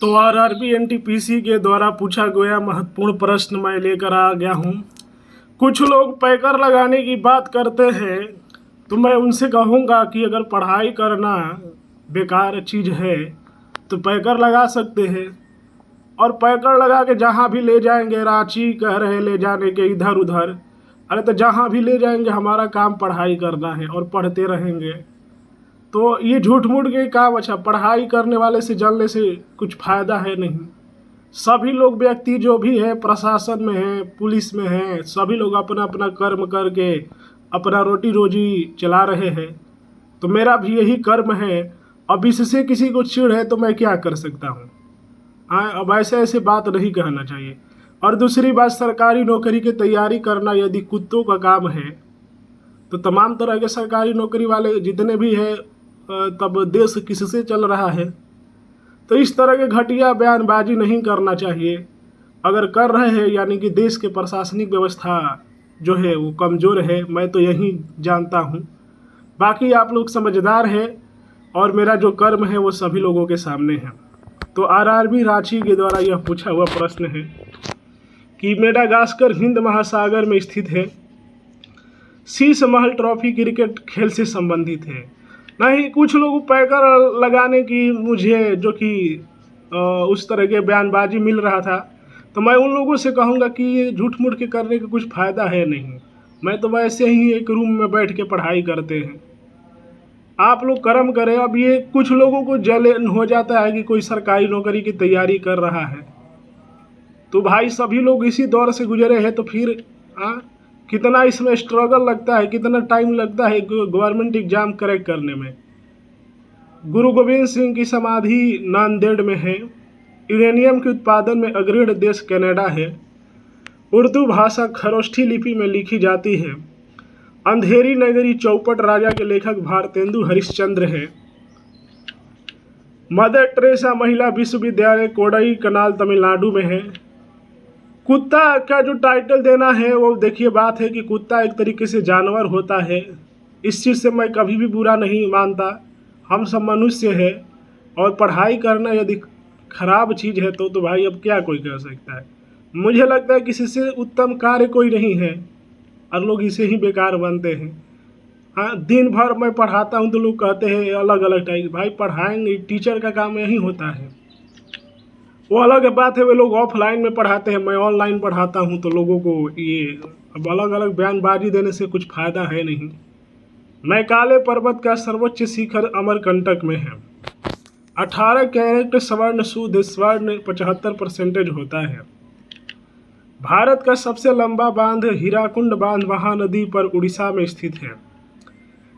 तो RRB NTPC के द्वारा पूछा गया महत्वपूर्ण प्रश्न मैं लेकर आ गया हूँ। कुछ लोग पैकर लगाने की बात करते हैं, तो मैं उनसे कहूँगा कि अगर पढ़ाई करना बेकार चीज़ है तो पैकर लगा सकते हैं। और पैकर लगा के जहाँ भी ले जाएंगे, रांची कह रहे ले जाने के इधर उधर, अरे तो जहाँ भी ले जाएंगे हमारा काम पढ़ाई करना है और पढ़ते रहेंगे। तो ये झूठ मूठ के काम, अच्छा पढ़ाई करने वाले से जलने से कुछ फ़ायदा है नहीं। सभी लोग व्यक्ति जो भी है, प्रशासन में है, पुलिस में है, सभी लोग अपना अपना कर्म करके अपना रोटी रोजी चला रहे हैं। तो मेरा भी यही कर्म है। अब इससे किसी को चिढ़ है तो मैं क्या कर सकता हूँ? हाँ, अब ऐसे ऐसे बात नहीं कहना चाहिए। और दूसरी बात, सरकारी नौकरी की तैयारी करना यदि कुत्तों का काम है तो तमाम तरह के सरकारी नौकरी वाले जितने भी हैं, तब देश किससे चल रहा है? तो इस तरह के घटिया बयानबाजी नहीं करना चाहिए। अगर कर रहे हैं यानी कि देश के प्रशासनिक व्यवस्था जो है वो कमज़ोर है, मैं तो यही जानता हूँ। बाकी आप लोग समझदार हैं और मेरा जो कर्म है वो सभी लोगों के सामने है। तो आरआरबी रांची के द्वारा यह पूछा हुआ प्रश्न है कि मेडागास्कर हिंद महासागर में स्थित है, शीश महल ट्रॉफी क्रिकेट खेल से संबंधित है। नहीं, कुछ लोग पैकर लगाने की मुझे जो कि उस तरह के बयानबाजी मिल रहा था, तो मैं उन लोगों से कहूँगा कि ये झूठ मूठ के करने का कुछ फ़ायदा है नहीं। मैं तो वैसे ही एक रूम में बैठ के पढ़ाई करते हैं। आप लोग कर्म करें। अब ये कुछ लोगों को जलन हो जाता है कि कोई सरकारी नौकरी की तैयारी कर रहा है, तो भाई सभी लोग इसी दौर से गुजरे हैं, तो फिर कितना इसमें स्ट्रगल लगता है, कितना टाइम लगता है गवर्नमेंट एग्जाम क्रैक करने में। गुरु गोविंद सिंह की समाधि नांदेड़ में है। यूरेनियम के उत्पादन में अग्रणी देश कनाडा है। उर्दू भाषा खरोष्ठी लिपि में लिखी जाती है। अंधेरी नगरी चौपट राजा के लेखक भारतेंदु हरिश्चंद्र है। मदर टेरेसा महिला विश्वविद्यालय कोडई कनाल तमिलनाडु में है। कुत्ता का जो टाइटल देना है वो देखिए, बात है कि कुत्ता एक तरीके से जानवर होता है। इस चीज़ से मैं कभी भी बुरा नहीं मानता। हम सब मनुष्य है और पढ़ाई करना यदि खराब चीज़ है तो भाई अब क्या कोई कर सकता है। मुझे लगता है किसी से उत्तम कार्य कोई नहीं है और लोग इसे ही बेकार बनते हैं। हाँ, दिन भर मैं पढ़ाता हूँ तो लोग कहते हैं अलग अलग टाइप। भाई पढ़ाएंगे, टीचर का काम यही होता है। वो अलग बात है, वे लोग ऑफलाइन में पढ़ाते हैं, मैं ऑनलाइन पढ़ाता हूँ, तो लोगों को ये अब अलग अलग बयानबाजी देने से कुछ फ़ायदा है नहीं। मैकाले पर्वत का सर्वोच्च शिखर अमरकंटक में है। 18 कैरेट स्वर्ण शुद्ध स्वर्ण 75% होता है। भारत का सबसे लंबा बांध हीराकुंड बांध महानदी पर उड़ीसा में स्थित है।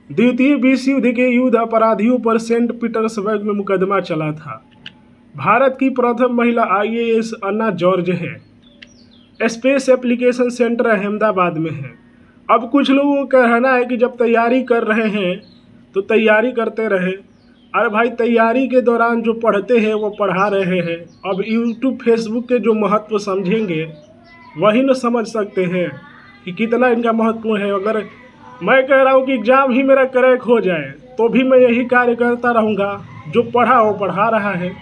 द्वितीय विश्व युद्ध के युद्ध अपराधियों पर सेंट पीटर्सबर्ग में मुकदमा चला था। भारत की प्रथम महिला आईएएस अन्ना जॉर्ज है। स्पेस एप्लीकेशन सेंटर अहमदाबाद में है। अब कुछ लोगों का कहना है कि जब तैयारी कर रहे हैं तो तैयारी करते रहे। अरे भाई, तैयारी के दौरान जो पढ़ते हैं वो पढ़ा रहे हैं। अब यूट्यूब फेसबुक के जो महत्व समझेंगे वही न समझ सकते हैं कि कितना इनका महत्व है। अगर मैं कह रहा हूँ कि एग्ज़ाम ही मेरा क्रैक हो जाए तो भी मैं यही कार्य करता रहूँगा। जो पढ़ा वो पढ़ा रहा है।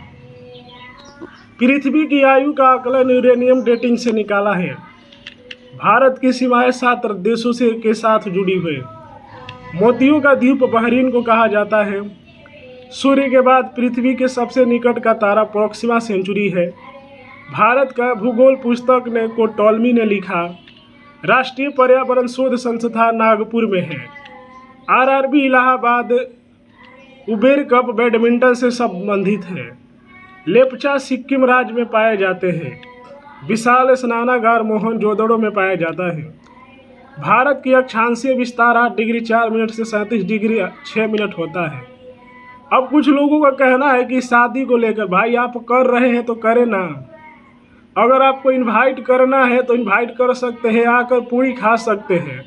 पृथ्वी की आयु का आकलन यूरेनियम डेटिंग से निकाला है। भारत की सीमाएं 7 देशों से के साथ जुड़ी हुई। मोतियों का द्वीप बहरीन को कहा जाता है। सूर्य के बाद पृथ्वी के सबसे निकट का तारा प्रोक्सिमा सेंचुरी है। भारत का भूगोल पुस्तक ने को टॉलमी ने लिखा। राष्ट्रीय पर्यावरण शोध संस्थान नागपुर में है। RRB Allahabad Uber cup badminton से संबंधित है। लेप्चा सिक्किम राज्य में पाए जाते हैं। विशाल स्नानागार मोहनजोदड़ो में पाया जाता है। भारत की अक्षांशीय विस्तार 8 डिग्री 4 मिनट से 37 डिग्री 6 मिनट होता है। अब कुछ लोगों का कहना है कि शादी को लेकर, भाई आप कर रहे हैं तो करें ना। अगर आपको इनवाइट करना है तो इनवाइट कर सकते हैं, आकर पूरी खा सकते हैं।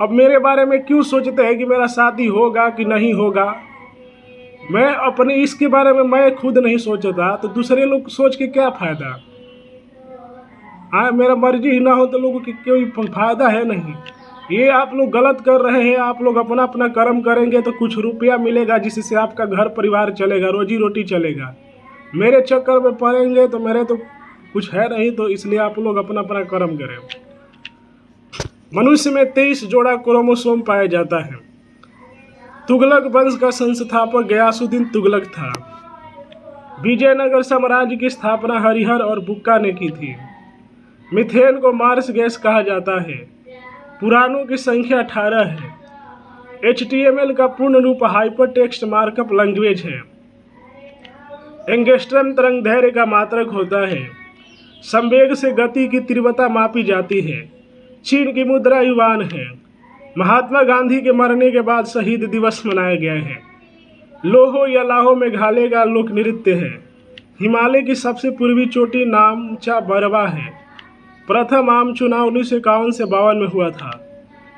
अब मेरे बारे में क्यों सोचते हैं कि मेरा शादी होगा कि नहीं होगा? मैं अपने इसके बारे में मैं खुद नहीं सोचता तो दूसरे लोग सोच के क्या फ़ायदा? हाँ, मेरा मर्जी ही ना हो तो लोगों की कोई फ़ायदा है नहीं। ये आप लोग गलत कर रहे हैं। आप लोग अपना अपना कर्म करेंगे तो कुछ रुपया मिलेगा जिससे आपका घर परिवार चलेगा, रोजी रोटी चलेगा। मेरे चक्कर में पड़ेंगे तो मेरे तो कुछ है नहीं, तो इसलिए आप लोग अपना अपना कर्म करें। मनुष्य में 23 जोड़ा क्रोमोसोम पाया जाता है। तुगलक वंश का संस्थापक गयासुद्दीन तुगलक था। विजयनगर साम्राज्य की स्थापना हरिहर और बुक्का ने की थी। मीथेन को मार्स गैस कहा जाता है। पुराणों की संख्या 18 है। HTML का पूर्ण रूप हाइपर टेक्स्ट मार्कअप लैंग्वेज है। एंगस्ट्रम तरंग दैर्घ्य का मात्रक होता है। संवेग से गति की तीव्रता मापी जाती है। चीन की मुद्रा युआन है। महात्मा गांधी के मरने के बाद शहीद दिवस मनाया गया है। लोहो या लाहो मेघालय का लोक नृत्य है। हिमालय की सबसे पूर्वी चोटी नामचा बरवा है। प्रथम आम चुनाव 1951 से 52 में हुआ था।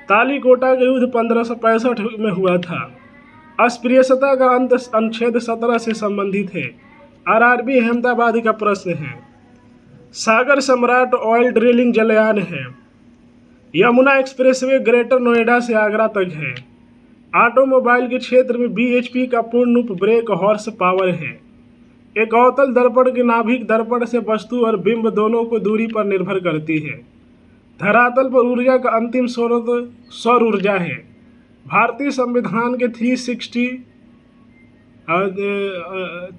तालीकोटा का युद्ध 1565 में हुआ था। अस्पृश्यता का अंत अनुच्छेद 17 से संबंधित है। RRB अहमदाबाद का प्रश्न है। सागर सम्राट ऑयल ड्रिलिंग जलयान है। यमुना एक्सप्रेसवे ग्रेटर नोएडा से आगरा तक है। ऑटोमोबाइल के क्षेत्र में BHP का पूर्ण रूप ब्रेक हॉर्स पावर है। एक अवतल दर्पण के नाभिक दर्पण से वस्तु और बिंब दोनों को दूरी पर निर्भर करती है। धरातल पर ऊर्जा का अंतिम स्रोत सौर ऊर्जा है। भारतीय संविधान के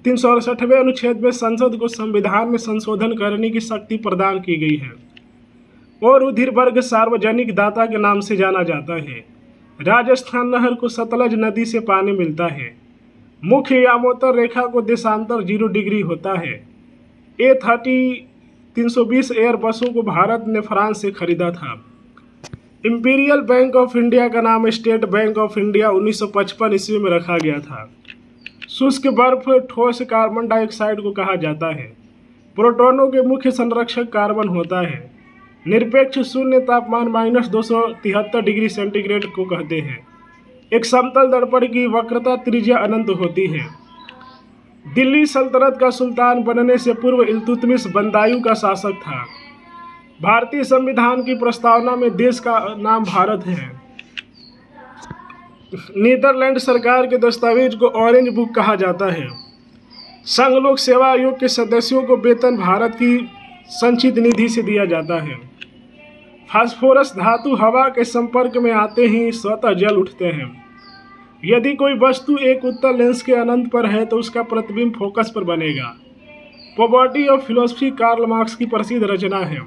368वें अनुच्छेद में संसद को संविधान में संशोधन करने की शक्ति प्रदान की गई है और रुधिर वर्ग सार्वजनिक दाता के नाम से जाना जाता है। राजस्थान नहर को सतलज नदी से पानी मिलता है। मुख्य यामोत्तर रेखा को देशांतर 0 डिग्री होता है। A30 320 एयर बसों को भारत ने फ्रांस से खरीदा था। इंपीरियल बैंक ऑफ इंडिया का नाम स्टेट बैंक ऑफ इंडिया 1955 ईस्वी में रखा गया था। शुष्क बर्फ ठोस कार्बन डाइऑक्साइड को कहा जाता है। प्रोटॉनों के मुख्य संरक्षक कार्बन होता है। निरपेक्ष शून्य तापमान -273 डिग्री सेंटीग्रेड को कहते हैं। एक समतल दर्पण की वक्रता त्रिज्या अनंत होती है। दिल्ली सल्तनत का सुल्तान बनने से पूर्व इल्तुतमिश बंदायूं का शासक था। भारतीय संविधान की प्रस्तावना में देश का नाम भारत है। नीदरलैंड सरकार के दस्तावेज को ऑरेंज बुक कहा जाता है। संघ लोक सेवा आयोग के सदस्यों को वेतन भारत की संचित निधि से दिया जाता है। फास्फोरस धातु हवा के संपर्क में आते ही स्वतः जल उठते हैं। यदि कोई वस्तु एक उत्तल लेंस के अनंत पर है तो उसका प्रतिबिंब फोकस पर बनेगा। Poverty of philosophy Karl Marx की प्रसिद्ध रचना है।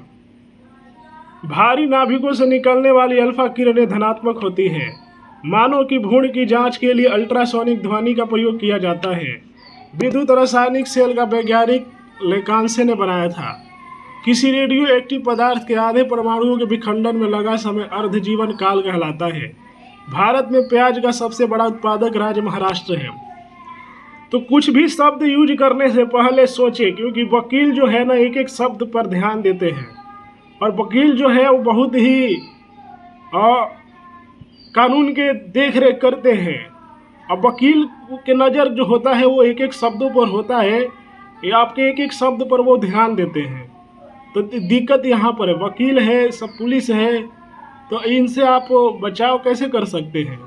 भारी नाभिकों से निकलने वाली अल्फा किरणें धनात्मक होती है। मानव की भ्रूण की जांच के लिए अल्ट्रासोनिक ध्वनि का प्रयोग किया जाता है। विद्युत रासायनिक सेल का वैज्ञानिक लेकांसे ने बनाया था। किसी रेडियो एक्टिव पदार्थ के आधे परमाणुओं के विखंडन में लगा समय अर्धजीवन काल कहलाता है। भारत में प्याज का सबसे बड़ा उत्पादक राज्य महाराष्ट्र है। तो कुछ भी शब्द यूज करने से पहले सोचें, क्योंकि वकील जो है ना एक एक शब्द पर ध्यान देते हैं और वकील जो है वो बहुत ही कानून के देख रेख करते हैं। अब वकील के नज़र जो होता है वो एक एक शब्दों पर होता है, ये आपके एक एक शब्द पर वो ध्यान देते हैं। तो दिक्कत यहाँ पर है, वकील है, सब पुलिस है, तो इनसे आप बचाव कैसे कर सकते हैं।